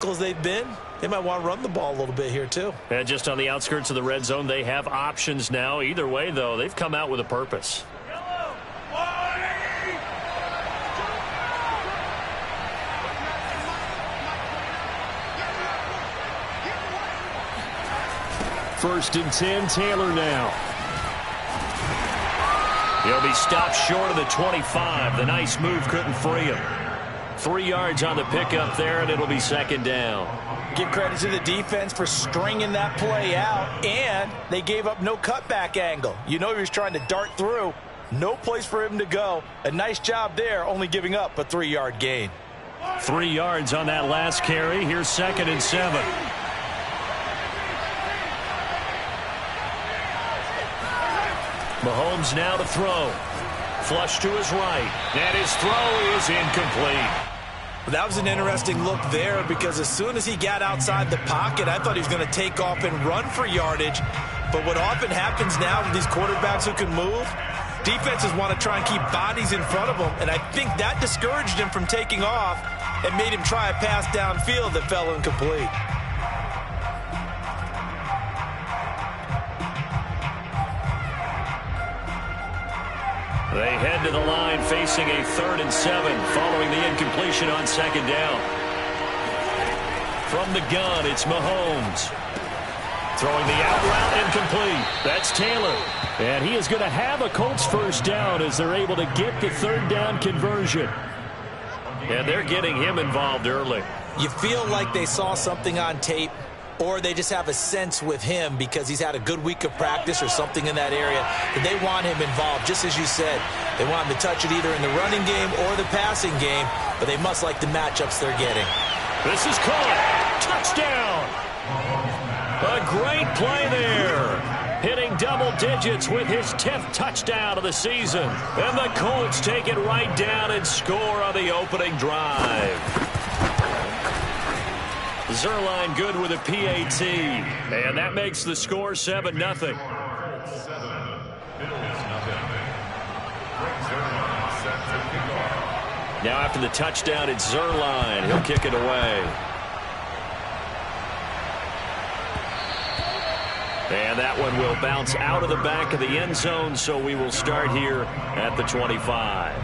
They've been, they might want to run the ball a little bit here too. And just on the outskirts of the red zone, they have options now. Either way, though, they've come out with a purpose. First and 10, Taylor now. He'll be stopped short of the 25. The nice move couldn't free him. 3 yards on the pickup there, and it'll be second down. Give credit to the defense for stringing that play out, and they gave up no cutback angle. You know he was trying to dart through. No place for him to go. A nice job there, only giving up a 3-yard gain. 3 yards on that last carry. Here's second and 7. Mahomes now to throw. Flush to his right. And his throw is incomplete. That was an interesting look there because as soon as he got outside the pocket, I thought he was going to take off and run for yardage. But what often happens now with these quarterbacks who can move, defenses want to try and keep bodies in front of them. And I think that discouraged him from taking off and made him try a pass downfield that fell incomplete. They head to the line facing a 3rd and 7 following the incompletion on second down. From the gun, it's Mahomes. Throwing the out route incomplete. That's Taylor. And he is going to have a Colts first down as they're able to get the 3rd down conversion. And they're getting him involved early. You feel like they saw something on tape, or they just have a sense with him because he's had a good week of practice or something in that area that they want him involved. Just as you said, they want him to touch it either in the running game or the passing game, but they must like the matchups they're getting. This is caught. Touchdown. A great play there. Hitting double digits with his 10th touchdown of the season. And the Colts take it right down and score on the opening drive. Zerline good with a PAT, and that makes the score 7-0. Now after the touchdown, it's Zerline. He'll kick it away. And that one will bounce out of the back of the end zone, so we will start here at the 25.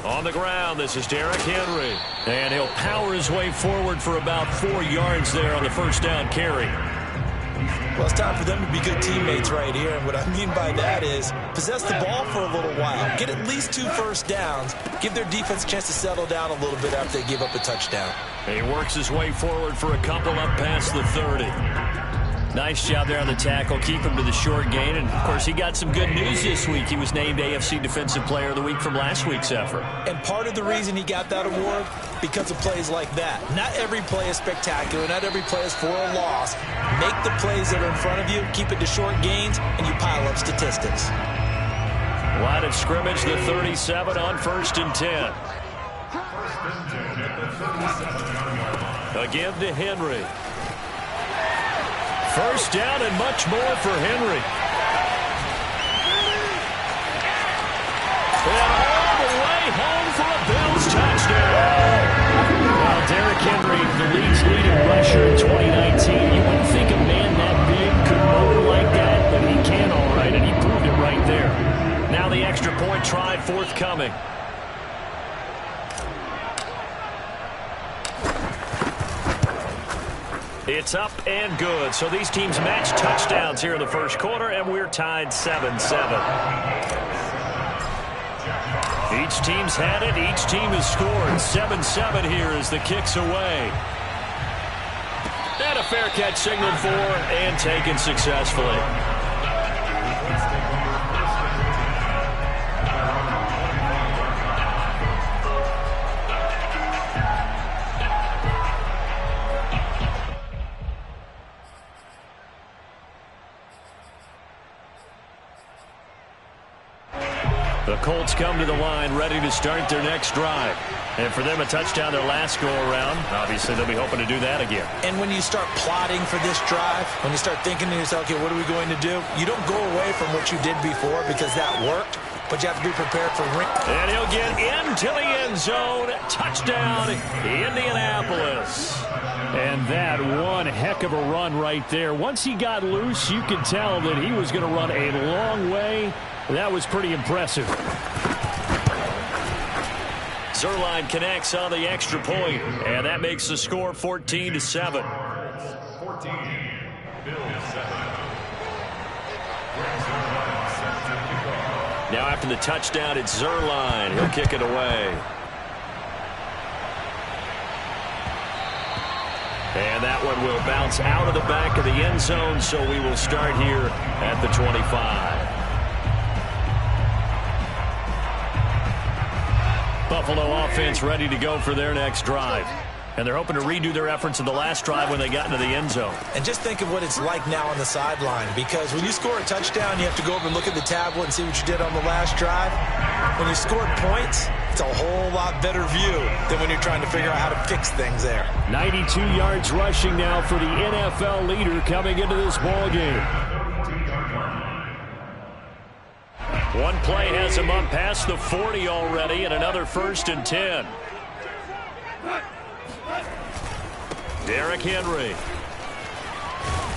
On the ground, this is Derrick Henry. And he'll power his way forward for about 4 yards there on the first down carry. Well, it's time for them to be good teammates right here. And what I mean by that is possess the ball for a little while. Get at least 2 first downs. Give their defense a chance to settle down a little bit after they give up a touchdown. He works his way forward for a couple up past the 30. Nice job there on the tackle. Keep him to the short gain. And, of course, he got some good news this week. He was named AFC Defensive Player of the Week from last week's effort. And part of the reason he got that award, because of plays like that. Not every play is spectacular. Not every play is for a loss. Make the plays that are in front of you, keep it to short gains, and you pile up statistics. Line of scrimmage, the 37 on 1st and 10. A give to Henry. First down and much more for Henry. And all the way home for a Bills touchdown. Well, Derrick Henry, the league's leading rusher in 2019. You wouldn't think a man that big could motor like that, but he can all right, and he proved it right there. Now the extra point try forthcoming. It's up and good. So these teams match touchdowns here in the first quarter, and we're tied 7-7. Each team's had it. Each team has scored. 7-7 here as the kick's away. And a fair catch signaled for and taken successfully. The Colts come to the line ready to start their next drive. And for them, a touchdown their last go-around. Obviously, they'll be hoping to do that again. And when you start plotting for this drive, when you start thinking to yourself, okay, what are we going to do? You don't go away from what you did before because that worked, but you have to be prepared for ring. And he'll get into the end zone. Touchdown, Indianapolis. And that one heck of a run right there. Once he got loose, you could tell that he was going to run a long way. That was pretty impressive. Zerline connects on the extra point, and that makes the score 14-7. Now after the touchdown, it's Zerline. He'll kick it away. And that one will bounce out of the back of the end zone, so we will start here at the 25. Buffalo offense ready to go for their next drive. And they're hoping to redo their efforts in the last drive when they got into the end zone. And just think of what it's like now on the sideline, because when you score a touchdown, you have to go over and look at the tablet and see what you did on the last drive. When you scored points, it's a whole lot better view than when you're trying to figure out how to fix things there. 92 yards rushing now for the NFL leader coming into this ball game. One play has him up past the 40 already, and another 1st and 10. Derrick Henry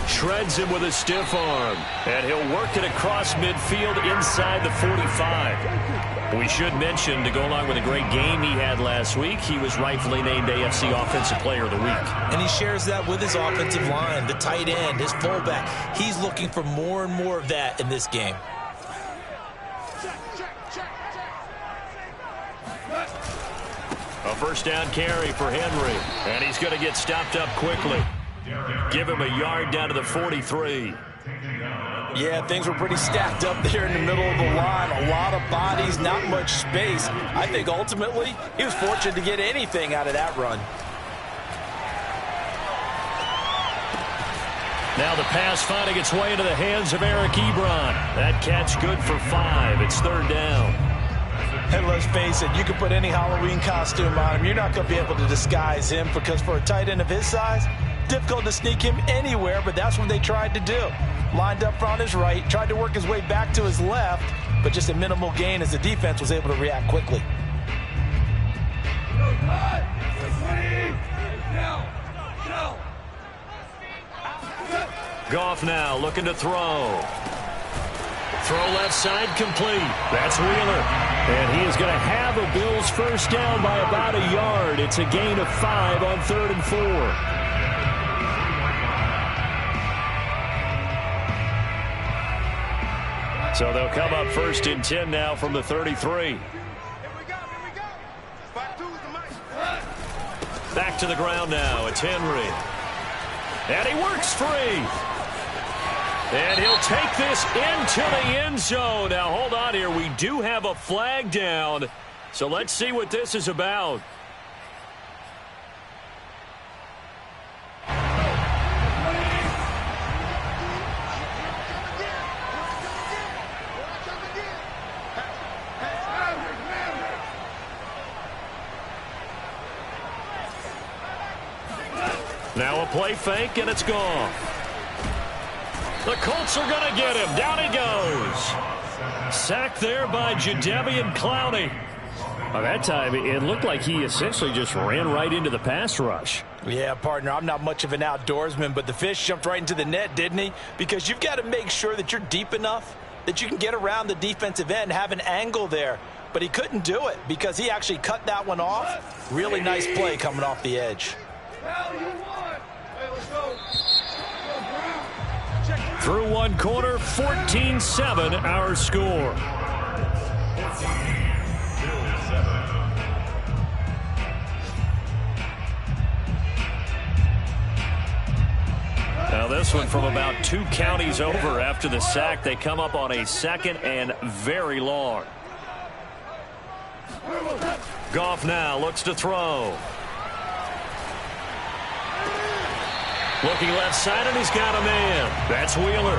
shreds him with a stiff arm, and he'll work it across midfield inside the 45. We should mention, to go along with a great game he had last week, he was rightfully named AFC Offensive Player of the Week. And he shares that with his offensive line, the tight end, his fullback. He's looking for more and more of that in this game. A first down carry for Henry, and he's going to get stopped up quickly. Give him a yard down to the 43. Yeah, things were pretty stacked up there in the middle of the line. A lot of bodies, not much space. I think ultimately he was fortunate to get anything out of that run. Now the pass finding its way into the hands of Eric Ebron. That catch good for 5. It's 3rd down. And let's face it, you can put any Halloween costume on him. You're not going to be able to disguise him, because for a tight end of his size, difficult to sneak him anywhere, but that's what they tried to do. Lined up on his right, tried to work his way back to his left, but just a minimal gain as the defense was able to react quickly. Goff now looking to throw. Throw left side complete. That's Wheeler. And he is going to have a Bills first down by about a yard. It's a gain of 5 on 3rd and 4. So they'll come up 1st and 10 now from the 33. Back to the ground now. It's Henry. And he works free. And he'll take this into the end zone. Now, hold on here. We do have a flag down. So let's see what this is about. Now a play fake, and it's gone. The Colts are going to get him. Down he goes. Sacked there by Jadeveon Clowney. By that time, it looked like he essentially just ran right into the pass rush. Yeah, partner, I'm not much of an outdoorsman, but the fish jumped right into the net, didn't he? Because you've got to make sure that you're deep enough that you can get around the defensive end and have an angle there. But he couldn't do it because he actually cut that one off. Really nice play coming off the edge. Through one quarter, 14-7 our score. Now this one from about 2 counties over after the sack. They come up on a 2nd and very long. Goff now looks to throw. Looking left side, and he's got a man. That's Wheeler.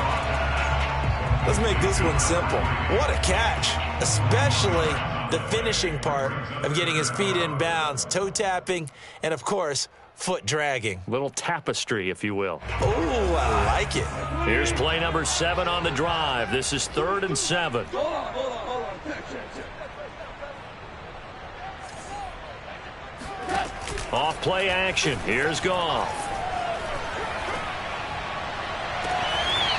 Let's make this one simple. What a catch, especially the finishing part of getting his feet in bounds, toe tapping, and, of course, foot dragging. Little tapestry, if you will. Oh, I like it. Here's play number 7 on the drive. This is 3rd and 7. Off play action. Here's Goff.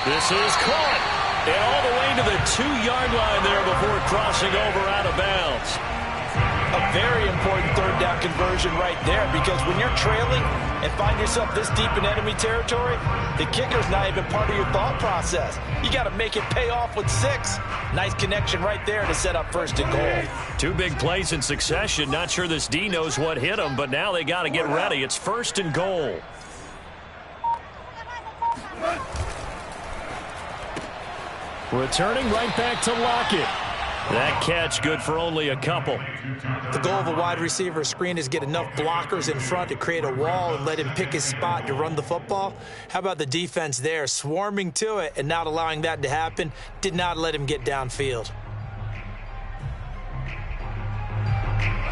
This is caught. And all the way to the 2-yard line there before crossing over out of bounds. A very important third down conversion right there, because when you're trailing and find yourself this deep in enemy territory, the kicker's not even part of your thought process. You got to make it pay off with 6. Nice connection right there to set up 1st and goal. 2 big plays in succession. Not sure this D knows what hit him, but now they got to get ready. It's 1st and goal. Returning right back to Lockett. That catch good for only a couple. The goal of a wide receiver screen is get enough blockers in front to create a wall and let him pick his spot to run the football. How about the defense there, swarming to it and not allowing that to happen? Did not let him get downfield.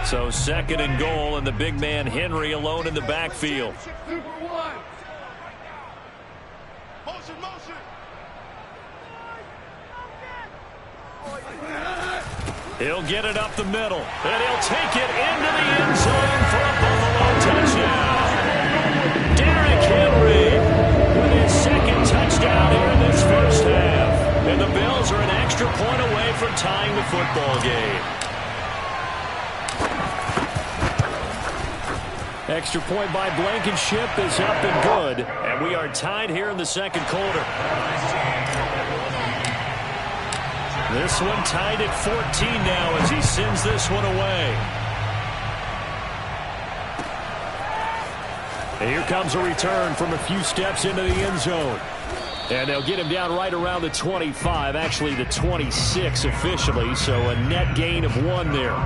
So 2nd and goal, and the big man Henry alone in the backfield. He'll get it up the middle, and he'll take it into the end zone for a Buffalo touchdown. Derrick Henry with his 2nd touchdown here in this first half. And the Bills are an extra point away from tying the football game. Extra point by Blankenship is up and good. And we are tied here in the 2nd quarter. This one tied at 14 now as he sends this one away. And here comes a return from a few steps into the end zone. And they'll get him down right around the 25, actually the 26 officially, so a net gain of 1 there.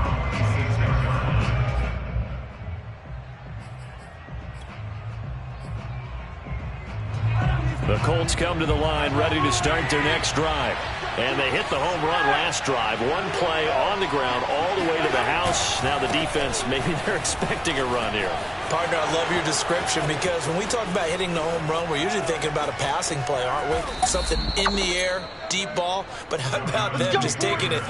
The Colts come to the line ready to start their next drive. And they hit the home run last drive. 1 play on the ground all the way to the house. Now the defense, maybe they're expecting a run here. Partner, I love your description, because when we talk about hitting the home run, we're usually thinking about a passing play, aren't we? Something in the air, deep ball. But how about them just taking it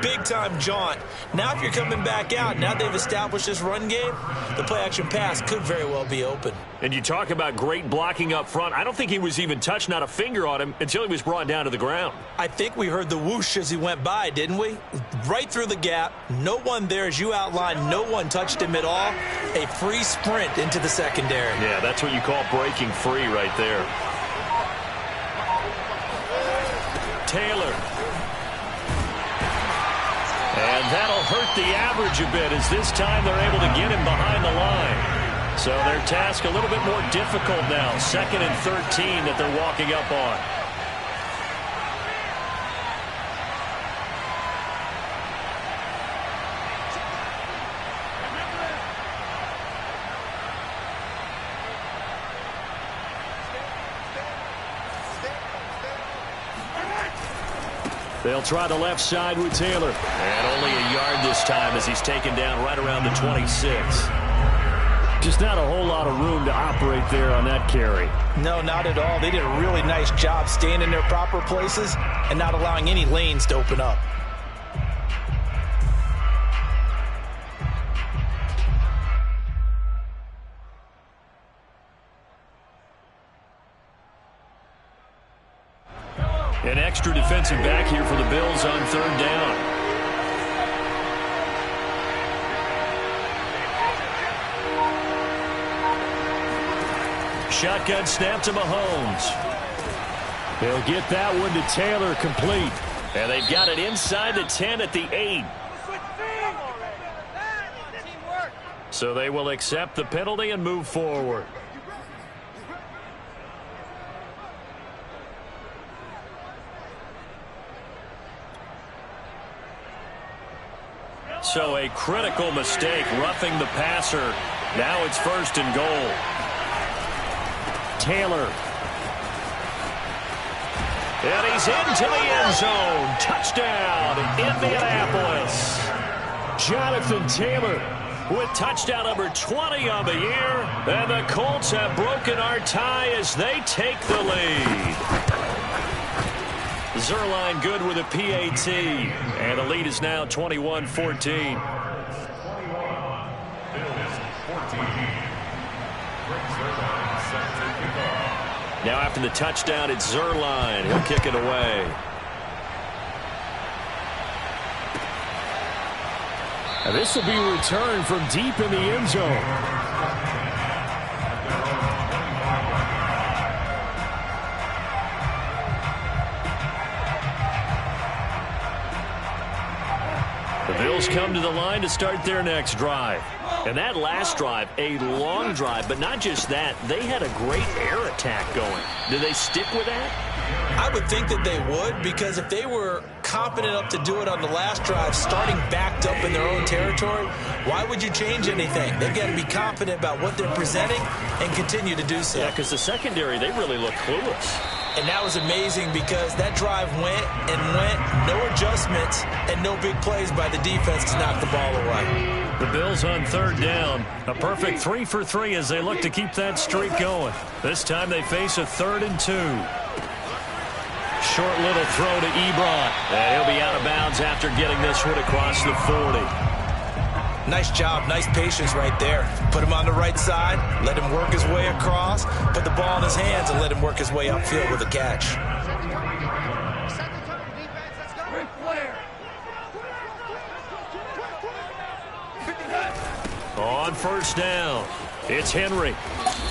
big-time jaunt? Now if you're coming back out, now they've established this run game, the play-action pass could very well be open. And you talk about great blocking up front. I don't think he was even touched, not a finger on him, until he was brought down to the ground. I think we heard the whoosh as he went by, didn't we? Right through the gap. No one there, as you outlined. No one touched him at all. A free sprint into the secondary. Yeah, that's what you call breaking free right there. Taylor. And that'll hurt the average a bit, as this time they're able to get him behind the line. So their task a little bit more difficult now. 2nd and 13 that they're walking up on. They'll try the left side with Taylor. And only a yard this time as he's taken down right around the 26. Just not a whole lot of room to operate there on that carry. No, not at all. They did a really nice job staying in their proper places and not allowing any lanes to open up. An extra defensive back here for the Bills on 3rd down. Shotgun snap to Mahomes. They'll get that one to Taylor, complete. And they've got it inside the 10 at the 8. So they will accept the penalty and move forward. So a critical mistake, roughing the passer. Now it's 1st and goal. Taylor. And he's into the end zone. Touchdown, Indianapolis. Jonathan Taylor with touchdown number 20 on the year. And the Colts have broken our tie as they take the lead. Zerline good with a PAT. And the lead is now 21-14. Now after the touchdown, it's Zerline. He'll kick it away. And this will be returned from deep in the end zone. The Bills come to the line to start their next drive. And that last drive, a long drive, but not just that. They had a great air attack going. Do they stick with that? I would think that they would, because if they were competent enough to do it on the last drive, starting backed up in their own territory, why would you change anything? They've got to be confident about what they're presenting and continue to do so. Yeah, because the secondary, they really look clueless. And that was amazing because that drive went and went, no adjustments, and no big plays by the defense to knock the ball away. The Bills on third down. A perfect 3 for 3 as they look to keep that streak going. This time they face a 3rd and 2. Short little throw to Ebron. And he'll be out of bounds after getting this one across the 40. Nice job, nice patience right there. Put him on the right side, let him work his way across, put the ball in his hands, and let him work his way upfield with a catch. On first down, it's Henry.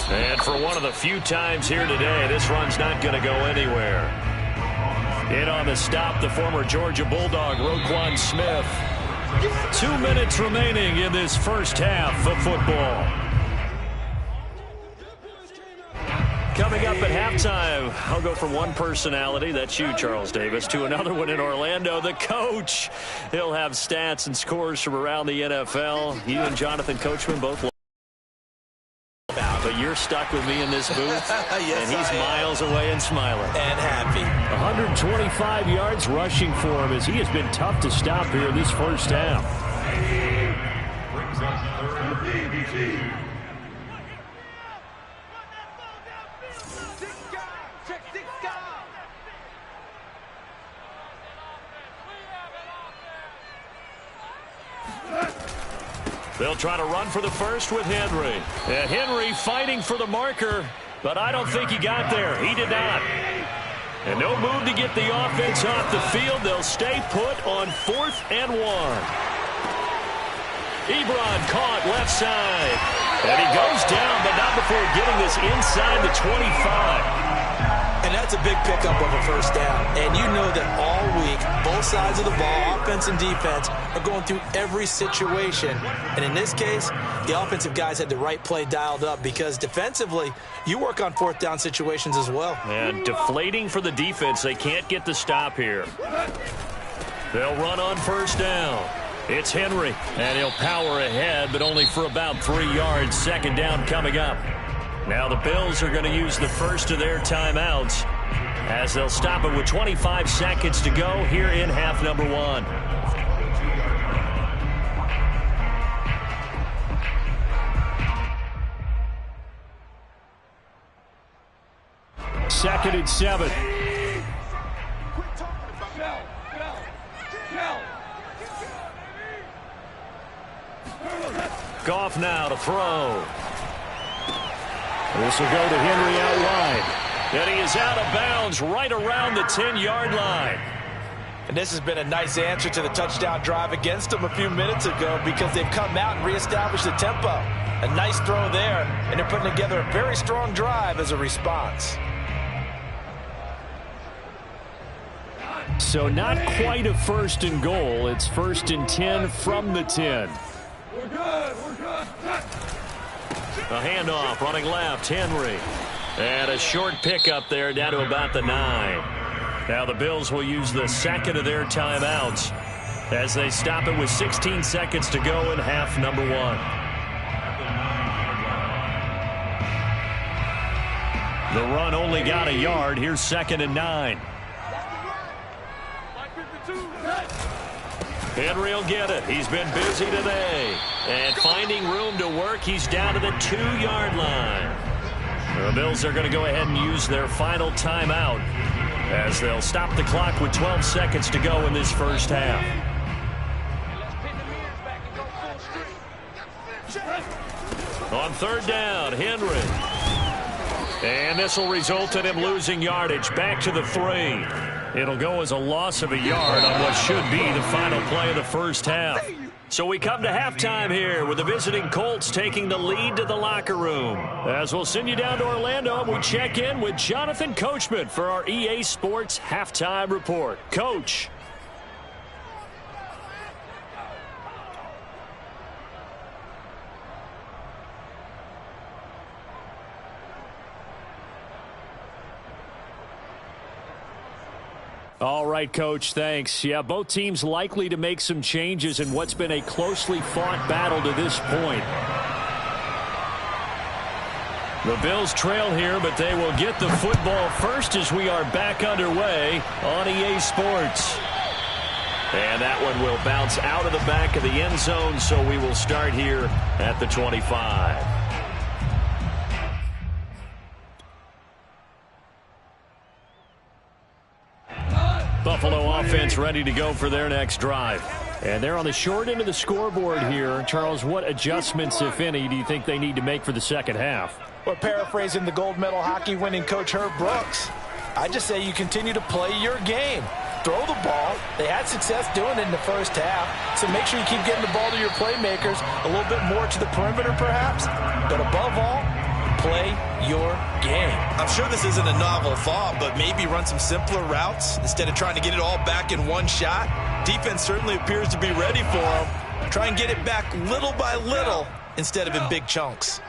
And for one of the few times here today, this run's not going to go anywhere. In on the stop, the former Georgia Bulldog, Roquan Smith. 2 minutes remaining in this first half of football. Coming up at halftime, I'll go from one personality, that's you, Charles Davis, to another one in Orlando, the coach. He'll have stats and scores from around the NFL. You and Jonathan Coachman both. But you're stuck with me in this booth, yes, and he's miles away and smiling. And happy. 125 yards rushing for him as he has been tough to stop here in this first half. They'll try to run for the first with Henry. And Henry fighting for the marker, but I don't think he got there. He did not. And no move to get the offense off the field. They'll stay put on 4th and 1. Ebron caught left side. And he goes down, but not before getting this inside the 25. And that's a big pickup of a first down. And you know that all week, both sides of the ball, offense and defense, are going through every situation. And in this case, the offensive guys had the right play dialed up because defensively, you work on 4th down situations as well. And deflating for the defense. They can't get the stop here. They'll run on first down. It's Henry, and he'll power ahead, but only for about 3 yards. Second down coming up. Now the Bills are going to use the first of their timeouts as they'll stop it with 25 seconds to go here in half number 1. Second and 7. Goff now to throw. This will go to Henry out wide. And he is out of bounds right around the 10-yard line. And this has been a nice answer to the touchdown drive against them a few minutes ago because they've come out and reestablished the tempo. A nice throw there, and they're putting together a very strong drive as a response. So not quite a 1st and goal. It's 1st and 10 from the 10. We're good. A handoff running left, Henry. And a short pickup there down to about the 9. Now the Bills will use the second of their timeouts as they stop it with 16 seconds to go in half number 1. The run only got a yard. Here's 2nd and 9. Henry will get it. He's been busy today. And finding room to work, he's down to the 2-yard line. The Bills are going to go ahead and use their final timeout as they'll stop the clock with 12 seconds to go in this first half. On third down, Henry. And this will result in him losing yardage back to the 3. It'll go as a loss of a yard on what should be the final play of the first half. So we come to halftime here with the visiting Colts taking the lead to the locker room. As we'll send you down to Orlando, we check in with Jonathan Coachman for our EA Sports Halftime Report. Coach. All right, Coach, thanks. Yeah, both teams likely to make some changes in what's been a closely fought battle to this point. The Bills trail here, but they will get the football first as we are back underway on EA Sports. And that one will bounce out of the back of the end zone, so we will start here at the 25. Buffalo offense ready to go for their next drive. And they're on the short end of the scoreboard here. Charles, what adjustments, if any, do you think they need to make for the second half? Well, paraphrasing the gold medal hockey winning coach Herb Brooks, I just say you continue to play your game. Throw the ball. They had success doing it in the first half, so make sure you keep getting the ball to your playmakers, a little bit more to the perimeter perhaps, but above all, play your game. I'm sure this isn't a novel thought, but maybe run some simpler routes instead of trying to get it all back in one shot. Defense certainly appears to be ready for them. Try and get it back little by little instead of in big chunks.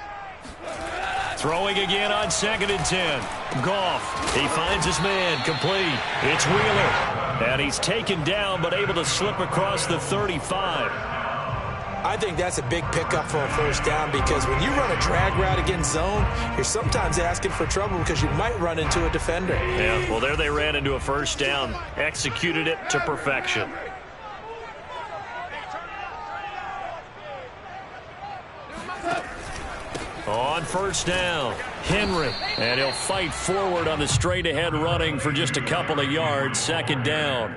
Throwing again on 2nd and 10. Goff, he finds his man, complete. It's Wheeler. And he's taken down but able to slip across the 35. I think that's a big pickup for a first down because when you run a drag route against zone, you're sometimes asking for trouble because you might run into a defender. Yeah, well, there they ran into a first down. Executed it to perfection. On first down, Henry. And he'll fight forward on the straight-ahead running for just a couple of yards. 2nd down.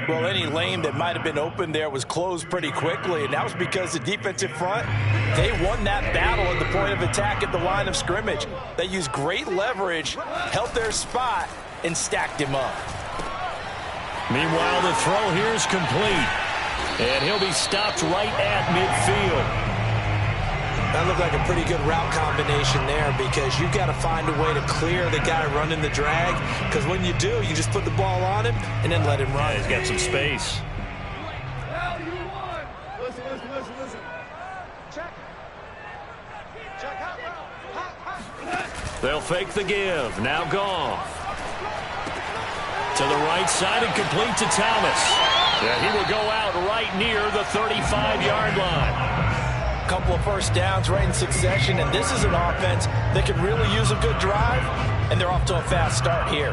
Well, any lane that might have been open there was closed pretty quickly, and that was because the defensive front, they won that battle at the point of attack at the line of scrimmage. They used great leverage, held their spot, and stacked him up. Meanwhile, the throw here is complete, and he'll be stopped right at midfield. That looked like a pretty good route combination there because you've got to find a way to clear the guy running the drag because when you do, you just put the ball on him and then let him run. Yeah, he's got some space. They'll fake the give. Now Goff. To the right side and complete to Thomas. Yeah, he will go out right near the 35-yard line. Couple of first downs right in succession, and this is an offense that can really use a good drive, and they're off to a fast start here.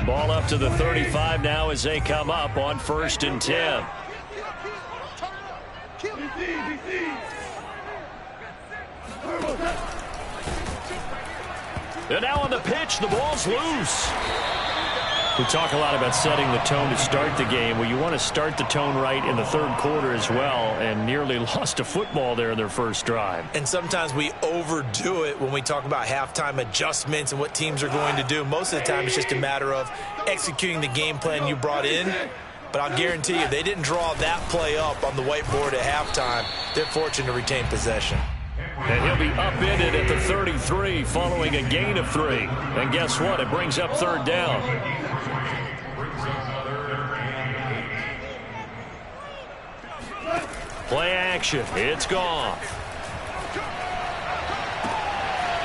Ball up to the 35 now as they come up on 1st and 10. And now on the pitch, the ball's loose. We talk a lot about setting the tone to start the game. Well, you want to start the tone right in the 3rd quarter as well, and nearly lost a football there in their first drive. And sometimes we overdo it when we talk about halftime adjustments and what teams are going to do. Most of the time it's just a matter of executing the game plan you brought in. But I'll guarantee you, they didn't draw that play up on the whiteboard at halftime. They're fortunate to retain possession. And he'll be upended at the 33 following a gain of 3. And guess what? It brings up 3rd down. Play action. It's Goff.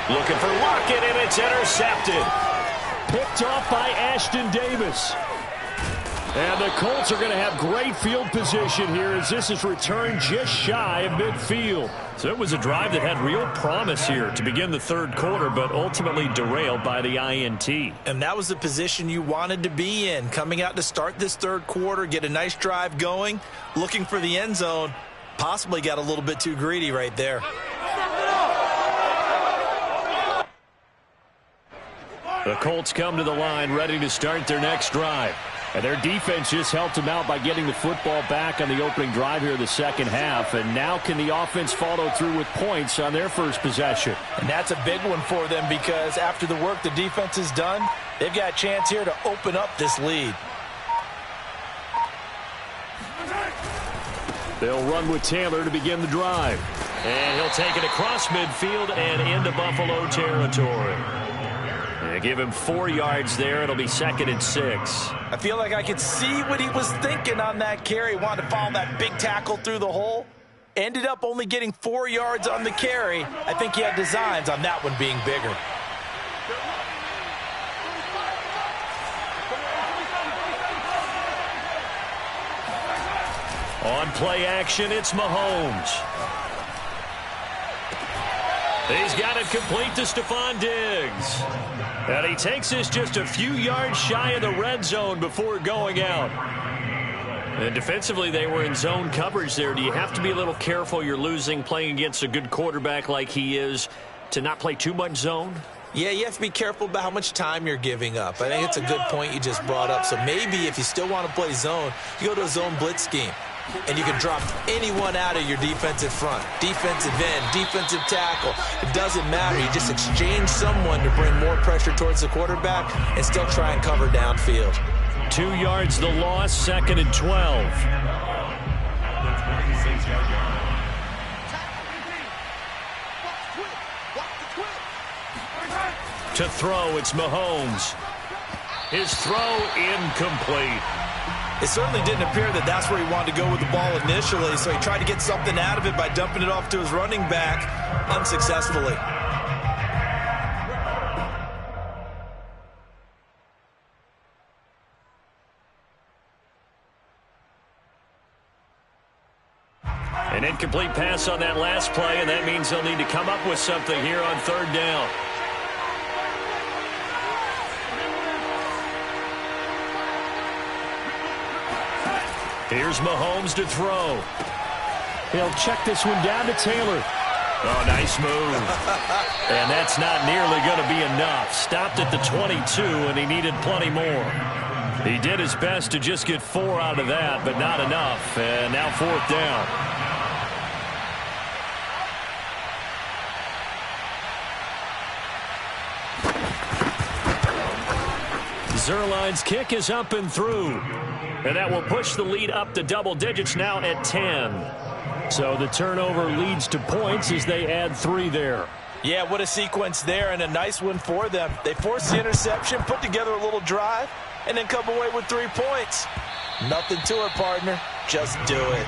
Looking for Lockett, and it's intercepted. Picked off by Ashton Davis. And the Colts are going to have great field position here as this is returned just shy of midfield. So it was a drive that had real promise here to begin the third quarter, but ultimately derailed by the INT. And that was the position you wanted to be in, coming out to start this third quarter, get a nice drive going, looking for the end zone. Possibly got a little bit too greedy right there. The Colts come to the line ready to start their next drive. And their defense just helped them out by getting the football back on the opening drive here in the second half. And now can the offense follow through with points on their first possession? And that's a big one for them because after the work the defense has done, they've got a chance here to open up this lead. They'll run with Taylor to begin the drive. And he'll take it across midfield and into Buffalo territory. They give him 4 yards there. It'll be 2nd and 6. I feel like I could see what he was thinking on that carry. Wanted to follow that big tackle through the hole. Ended up only getting 4 yards on the carry. I think he had designs on that one being bigger. On play action, it's Mahomes. He's got it complete to Stephon Diggs. And he takes this just a few yards shy of the red zone before going out. And defensively, they were in zone coverage there. Do you have to be a little careful? You're losing playing against a good quarterback like he is to not play too much zone? Yeah, you have to be careful about how much time you're giving up. I think it's a good point you just brought up. So maybe if you still want to play zone, you go to a zone blitz scheme. And you can drop anyone out of your defensive front. Defensive end, defensive tackle. It doesn't matter. You just exchange someone to bring more pressure towards the quarterback and still try and cover downfield. 2 yards the loss, 2nd and 12. To throw, it's Mahomes. His throw incomplete. It certainly didn't appear that that's where he wanted to go with the ball initially, so he tried to get something out of it by dumping it off to his running back unsuccessfully. An incomplete pass on that last play, and that means they'll need to come up with something here on 3rd down. Here's Mahomes to throw. He'll check this one down to Taylor. Oh, nice move. And that's not nearly going to be enough. Stopped at the 22, and he needed plenty more. He did his best to just get 4 out of that, but not enough. And now 4th down. Zerline's kick is up and through. And that will push the lead up to double digits now at 10. So the turnover leads to points as they add 3 there. Yeah, what a sequence there and a nice one for them. They forced the interception, put together a little drive, and then come away with 3 points. Nothing to it, partner. Just do it.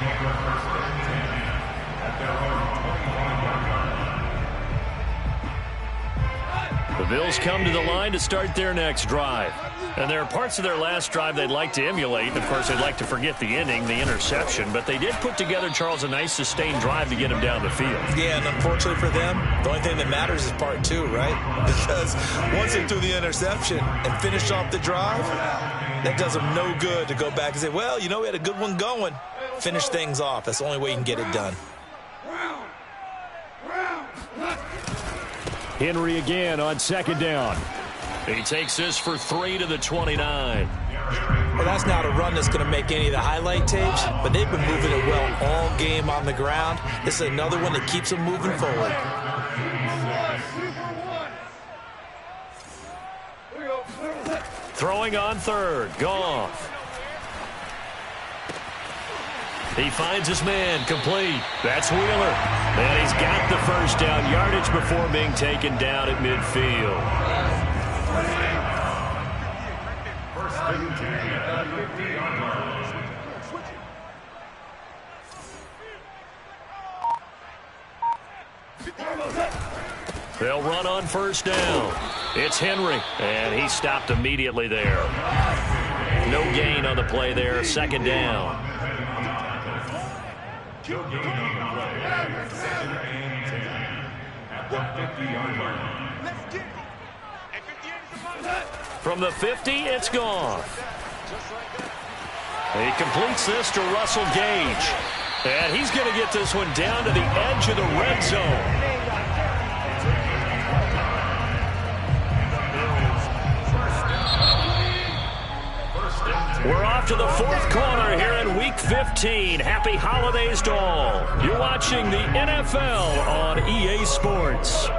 The Bills come to the line to start their next drive. And there are parts of their last drive they'd like to emulate. Of course, they'd like to forget the ending, the interception. But they did put together, Charles, a nice sustained drive to get him down the field. Yeah, and unfortunately for them, the only thing that matters is part 2, right? Because once they threw the interception and finished off the drive, that does them no good to go back and say, well, you know, we had a good one going. Finish things off. That's the only way you can get it done. Henry again on 2nd down. He takes this for 3 to the 29. Well, that's not a run that's going to make any of the highlight tapes, but they've been moving it well all game on the ground. This is another one that keeps them moving forward. Throwing on 3rd, Goff. He finds his man, complete. That's Wheeler. And he's got the first down yardage before being taken down at midfield. They'll run on 1st down. It's Henry, and he stopped immediately there. No gain on the play there. Second down. From the 50, it's gone. He completes this to Russell Gage. And he's going to get this one down to the edge of the red zone. We're off to the fourth quarter here in Week 15. Happy holidays to all. You're watching the NFL on EA Sports.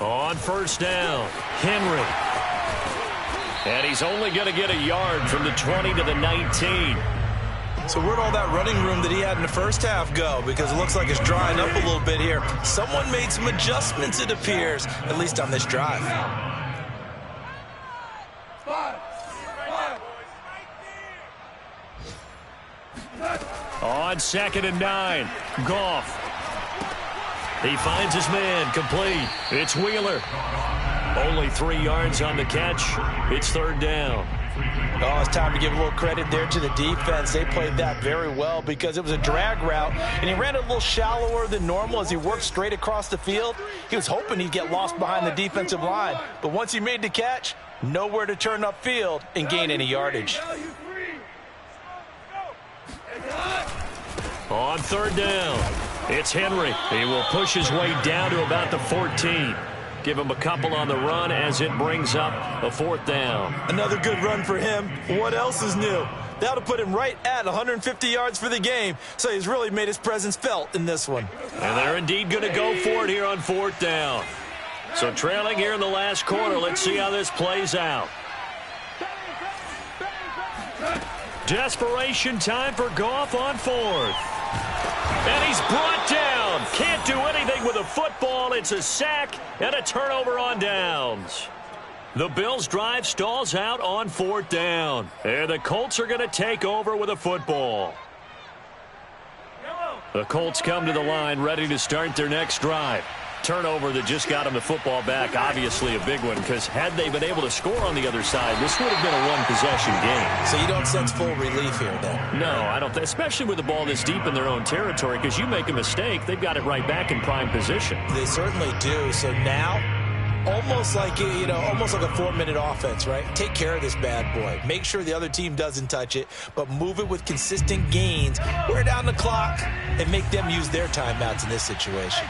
On first down, Henry. And he's only going to get a yard from the 20 to the 19. So where'd all that running room that he had in the first half go? Because it looks like it's drying up a little bit here. Someone made some adjustments, it appears, at least on this drive. On 2nd and 9, Goff. He finds his man, complete. It's Wheeler. Only 3 yards on the catch. It's third down. Oh, it's time to give a little credit there to the defense. They played that very well because it was a drag route, and he ran a little shallower than normal as he worked straight across the field. He was hoping he'd get lost behind the defensive line, but once he made the catch, nowhere to turn upfield and gain any yardage. On third down, it's Henry. He will push his way down to about the 14. Give him a couple on the run as it brings up a fourth down. Another good run for him. What else is new? That'll put him right at 150 yards for the game, so he's really made his presence felt in this one. And they're indeed going to go for it here on fourth down. So trailing here in the last quarter, let's see how this plays out. Desperation time for Goff on fourth. And he's brought down. Can't do anything with a football. It's a sack and a turnover on downs. The Bills' drive stalls out on fourth down. And the Colts are going to take over with a football. The Colts come to the line ready to start their next drive. Turnover that just got them the football back, obviously a big one, because had they been able to score on the other side, this would have been a one-possession game. So you don't sense full relief here, then? No, I don't. Especially with the ball this deep in their own territory, because you make a mistake, they've got it right back in prime position. They certainly do. So now, almost like a 4-minute offense, right? Take care of this bad boy. Make sure the other team doesn't touch it, but move it with consistent gains. Wear down the clock and make them use their timeouts in this situation.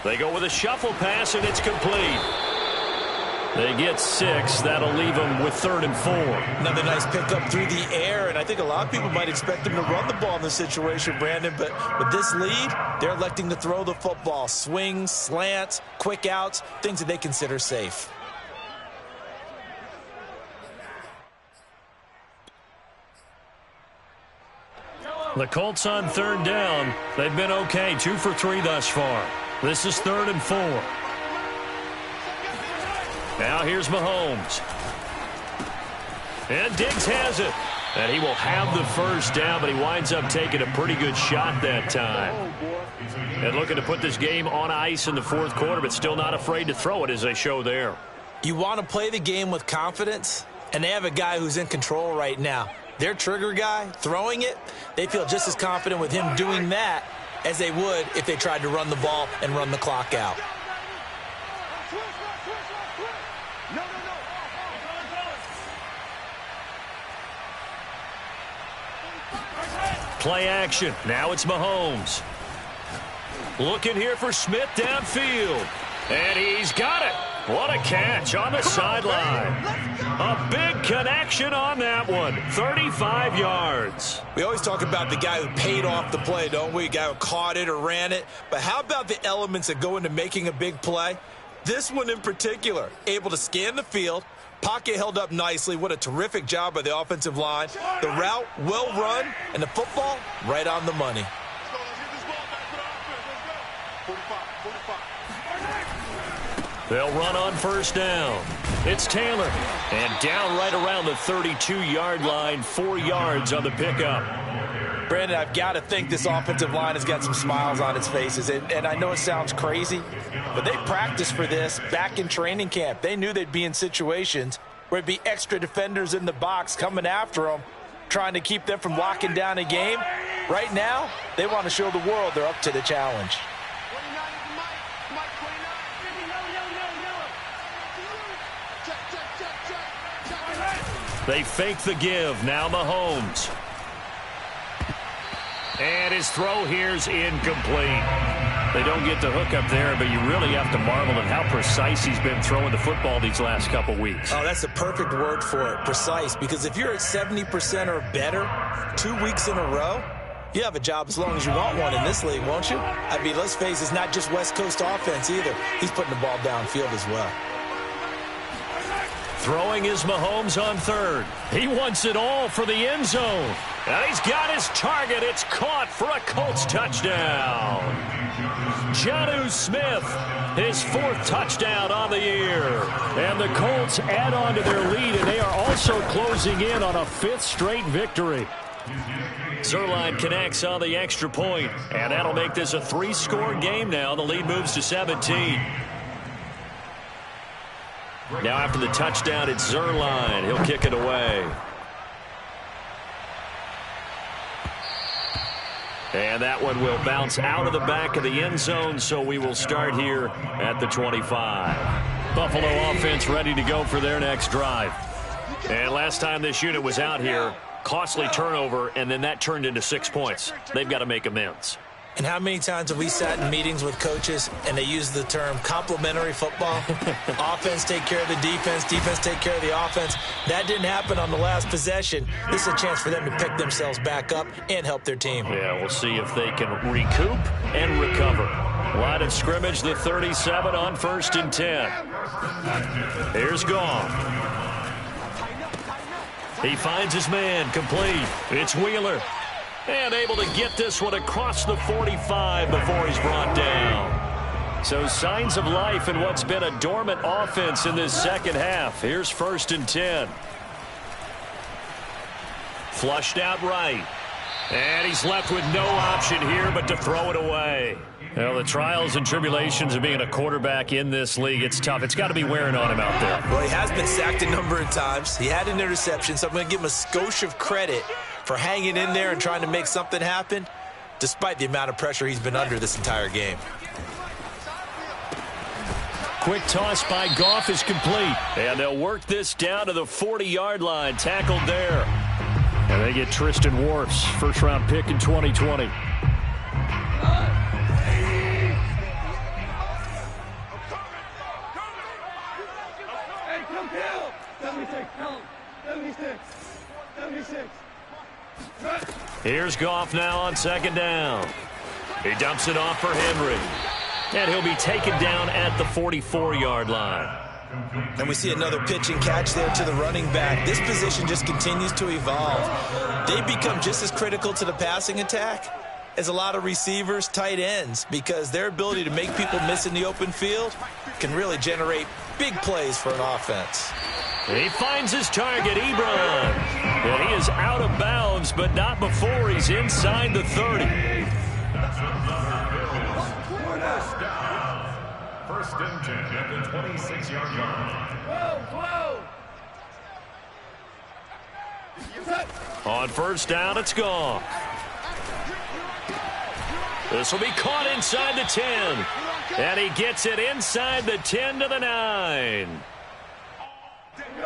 They go with a shuffle pass, and it's complete. They get 6. That'll leave them with 3rd and 4. Another nice pickup through the air, and I think a lot of people might expect them to run the ball in this situation, Brandon, but with this lead, they're electing to throw the football. Swings, slants, quick outs, things that they consider safe. The Colts on 3rd down. They've been okay, 2 for 3 thus far. This is 3rd and 4. Now here's Mahomes. And Diggs has it. And he will have the first down, but he winds up taking a pretty good shot that time. And looking to put this game on ice in the fourth quarter, but still not afraid to throw it as they show there. You want to play the game with confidence, and they have a guy who's in control right now. Their trigger guy, throwing it, they feel just as confident with him doing that as they would if they tried to run the ball and run the clock out. Play action. Now it's Mahomes. Looking here for Smith downfield. And he's got it. What a catch on the sideline. A big connection on that one. 35 yards. We always talk about the guy who paid off the play, don't we? A guy who caught it or ran it. But how about the elements that go into making a big play? This one in particular, able to scan the field. Pocket held up nicely. What a terrific job by the offensive line. The route well run, and the football right on the money. They'll run on first down. It's Taylor. And down right around the 32-yard line, 4 yards on the pickup. Brandon, I've got to think this offensive line has got some smiles on its faces. And I know it sounds crazy, but they practiced for this back in training camp. They knew they'd be in situations where there'd be extra defenders in the box coming after them, trying to keep them from locking down a game. Right now, they want to show the world they're up to the challenge. They fake the give. Now Mahomes. And his throw here's incomplete. They don't get the hook up there, but you really have to marvel at how precise he's been throwing the football these last couple weeks. Oh, that's the perfect word for it, precise, because if you're at 70% or better 2 weeks in a row, you have a job as long as you want one in this league, won't you? I mean, let's face it, it's not just West Coast offense either. He's putting the ball downfield as well. Throwing is Mahomes on third. He wants it all for the end zone. And he's got his target. It's caught for a Colts touchdown. Jonnu Smith, his 4th touchdown on the year. And the Colts add on to their lead, and they are also closing in on a 5th straight victory. Zuerlein connects on the extra point, and that'll make this a 3-score game now. The lead moves to 17. Now after the touchdown, it's Zuerlein. He'll kick it away. And that one will bounce out of the back of the end zone, so we will start here at the 25. Buffalo offense ready to go for their next drive. And last time this unit was out here, costly turnover, and then that turned into 6 points. They've got to make amends. And how many times have we sat in meetings with coaches and they use the term complementary football? Offense take care of the defense, defense take care of the offense. That didn't happen on the last possession. This is a chance for them to pick themselves back up and help their team. Yeah, we'll see if they can recoup and recover. Line of scrimmage, the 37 on 1st and 10. Here's Goff. He finds his man, complete. It's Wheeler. And able to get this one across the 45 before he's brought down. So signs of life in what's been a dormant offense in this second half. Here's 1st and 10. Flushed out right. And he's left with no option here but to throw it away. Well, the trials and tribulations of being a quarterback in this league, it's tough. It's got to be wearing on him out there. Well, he has been sacked a number of times. He had an interception, so I'm going to give him a skosh of credit for hanging in there and trying to make something happen, despite the amount of pressure he's been under this entire game. Quick toss by Goff is complete. And they'll work this down to the 40-yard line. Tackled there. And they get Tristan Wirfs, first-round pick in 2020. Here's Goff now on 2nd down. He dumps it off for Henry. And he'll be taken down at the 44-yard line. And we see another pitch and catch there to the running back. This position just continues to evolve. They become just as critical to the passing attack as a lot of receivers, tight ends, because their ability to make people miss in the open field can really generate big plays for an offense. He finds his target, Ebron. And he is out of bounds, but not before he's inside the 30. First and 10 at the 26-yard line. On first down, it's gone. This will be caught inside the 10. And he gets it inside the 10 to the 9.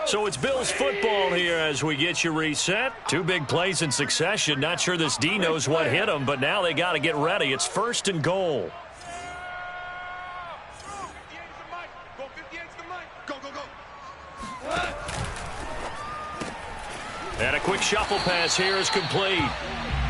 So it's Bills football here as we get you reset. 2 big plays in succession. Not sure this D knows what hit him, but now they got to get ready. It's 1st and goal. And a quick shuffle pass here is complete.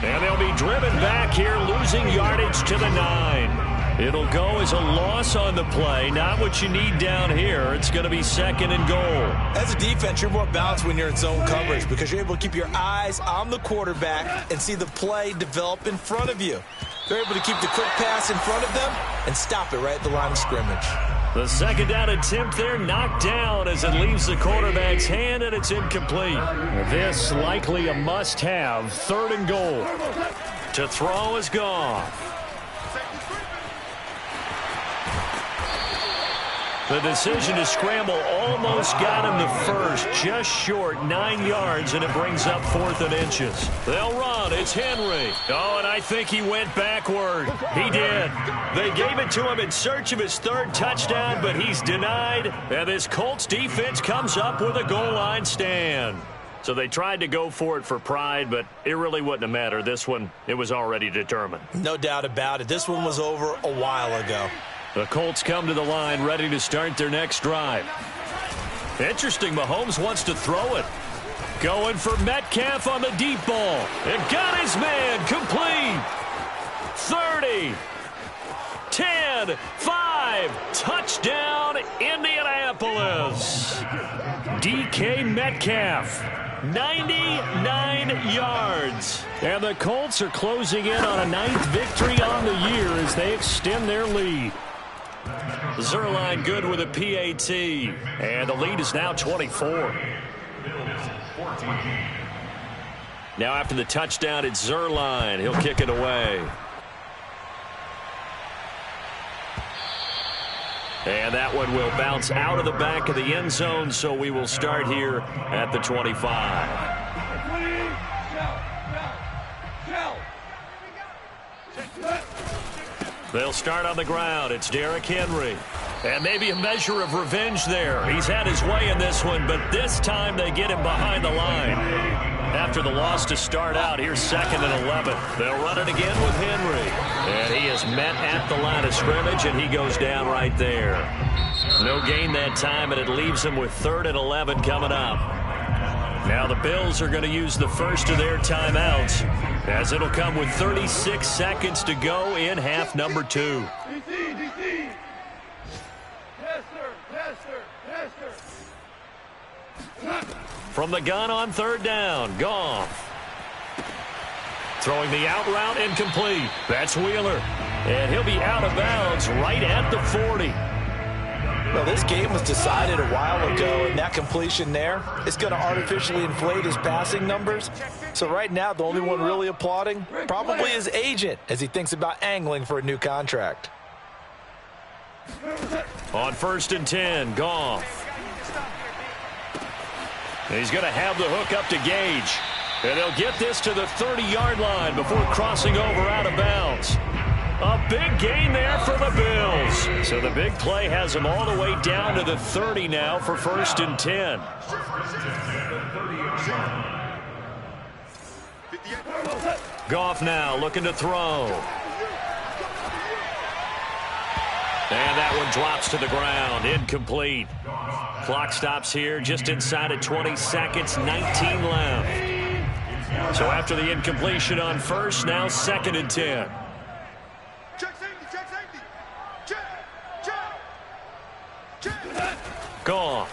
And they'll be driven back here, losing yardage to the 9. It'll go as a loss on the play. Not what you need down here. It's going to be 2nd and goal. As a defense, you're more balanced when you're in zone coverage because you're able to keep your eyes on the quarterback and see the play develop in front of you. They're able to keep the quick pass in front of them and stop it right at the line of scrimmage. The second down attempt there knocked down as it leaves the quarterback's hand, and it's incomplete. This likely a must-have. 3rd and goal. To throw is Goff. The decision to scramble almost got him the first, just short 9 yards, and it brings up 4th and inches. They'll run. It's Henry. Oh, and I think he went backward. He did. They gave it to him in search of his 3rd touchdown, but he's denied. And this Colts defense comes up with a goal line stand. So they tried to go for it for pride, but it really wouldn't have mattered. This one, it was already determined. No doubt about it. This one was over a while ago. The Colts come to the line ready to start their next drive. Interesting, Mahomes wants to throw it. Going for Metcalf on the deep ball. And got his man complete. 30, 10, 5, touchdown Indianapolis. DK Metcalf, 99 yards. And the Colts are closing in on a 9th victory on the year as they extend their lead. Zerline good with a PAT, and the lead is now 24. Now after the touchdown, it's Zerline. He'll kick it away. And that one will bounce out of the back of the end zone, so we will start here at the 25. They'll start on the ground. It's Derrick Henry. And maybe a measure of revenge there. He's had his way in this one, but this time they get him behind the line. After the loss to start out, here's 2nd and 11. They'll run it again with Henry. And he is met at the line of scrimmage, and he goes down right there. No gain that time, and it leaves him with 3rd and 11 coming up. Now the Bills are going to use the first of their timeouts, as it'll come with 36 seconds to go in half number 2. From the gun on 3rd down, Goff. Throwing the out route incomplete. That's Wheeler. And he'll be out of bounds right at the 40. Well, this game was decided a while ago, and that completion there is going to artificially inflate his passing numbers. So right now, the only one really applauding probably his agent as he thinks about angling for a new contract. On 1st and 10, Goff. He's going to have the hook up to Gage. And they'll get this to the 30-yard line before crossing over out of bounds. A big gain there for the Bills. So the big play has them all the way down to the 30 now for 1st and 10. Goff now looking to throw. And that one drops to the ground. Incomplete. Clock stops here just inside of 20 seconds. 19 left. So after the incompletion on 1st, now 2nd and 10. Goff.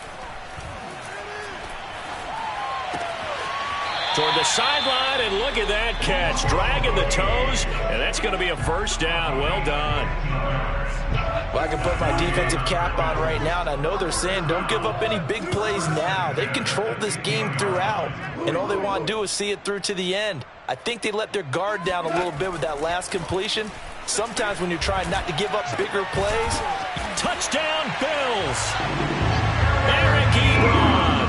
Toward the sideline, and look at that catch. Dragging the toes, and that's going to be a 1st down. Well done. Well, I can put my defensive cap on right now, and I know they're saying don't give up any big plays now. They've controlled this game throughout, and all they want to do is see it through to the end. I think they let their guard down a little bit with that last completion. Sometimes when you're trying not to give up bigger plays. Touchdown, Bills. Eric Ebron,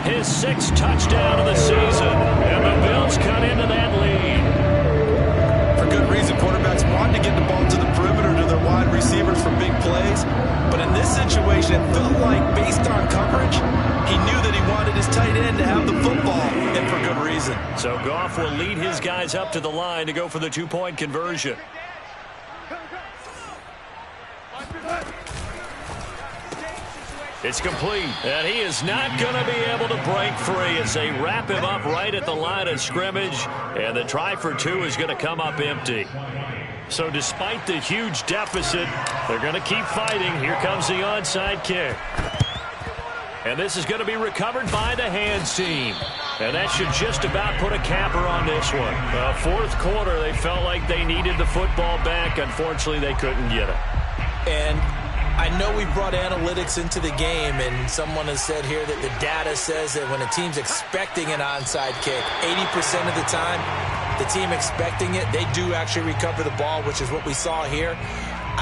his 6th touchdown of the season, and the Bills cut into that lead. For good reason, quarterbacks want to get the ball to the perimeter to their wide receivers for big plays. But in this situation, it felt like based on coverage, he knew that he wanted his tight end to have the football, and for good reason. So Goff will lead his guys up to the line to go for the 2-point conversion. It's complete, and he is not going to be able to break free as they wrap him up right at the line of scrimmage, and the try for 2 is going to come up empty. So despite the huge deficit, they're going to keep fighting. Here comes the onside kick. And this is going to be recovered by the hands team. And that should just about put a capper on this one. 4th quarter, they felt like they needed the football back. Unfortunately, they couldn't get it. And I know we brought analytics into the game, and someone has said here that the data says that when a team's expecting an onside kick, 80% of the time, the team expecting it, they do actually recover the ball, which is what we saw here.